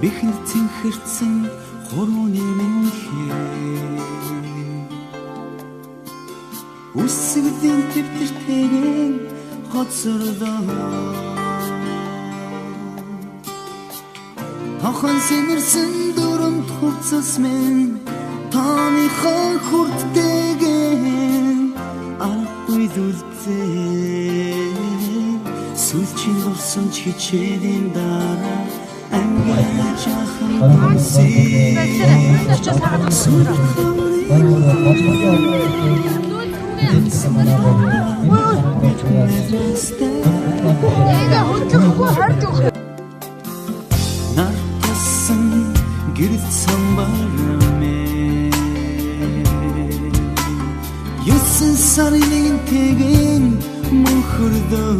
Бэхэнд цэнхэрсэн хурууны минхээ үсгдийн төвтөртэйгэн хоцордоо тохон сэмэрсэн дүрмд хувцас минь тооныхоо хүрдтэйгэн албуй дүлцээ сүлчийн болсон ч хичээлийн дараа Нартасан гэрэл самбармэ Юусэн сарын тэгэн мөнхөрдөө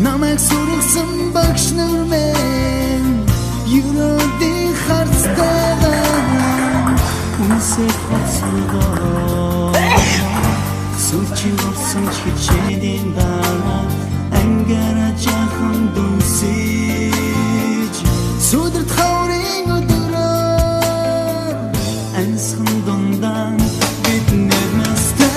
Намайг сургасан багш нар минь юуны харцтайгаа үнсээ хоцрогоо сүлчийн болсон хичээлийн дараа ангара жахан дүнсэж сүдэрт хаврын өдрөөр ансан дундан бид нэрмэстэй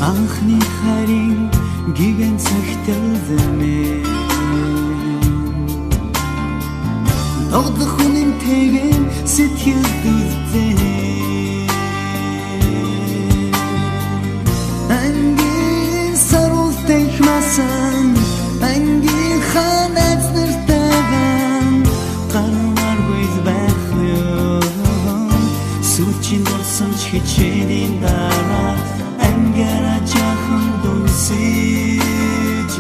Анхны харин гигэн цагтэлзэмэ Догдох үнэн тэгэн сэтгэл дүлзээ Ангийн саруултайх масан Ангийн ханаас нэртайган Гармар гүйз байх ёо Сүлчийн болсон ч хичээлийн дараа Ангара жахан дүнсэж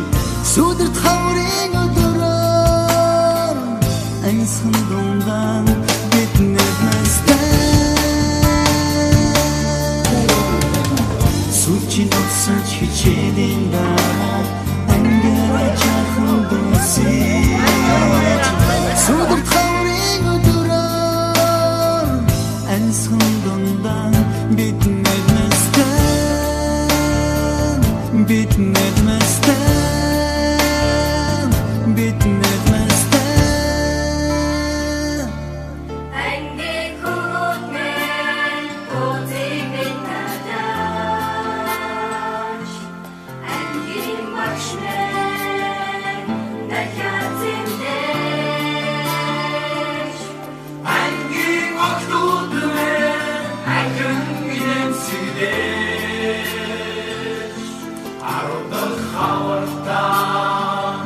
сүдэрт хаврын өдрөөр ансан дундан бид нэрмэстэй сүлчийн болсон ч хичээлийн дараа ангара жахан дүнсэж сүдэрт хаврын өдрөөр ансан дундан бид Bit netmestan, bit netmestan. Angi kumut men, kotik bitnadash. Angi makşmen, nakatim desh. Angi aktut men, akın gidemsidesh. Arundel Hauertan,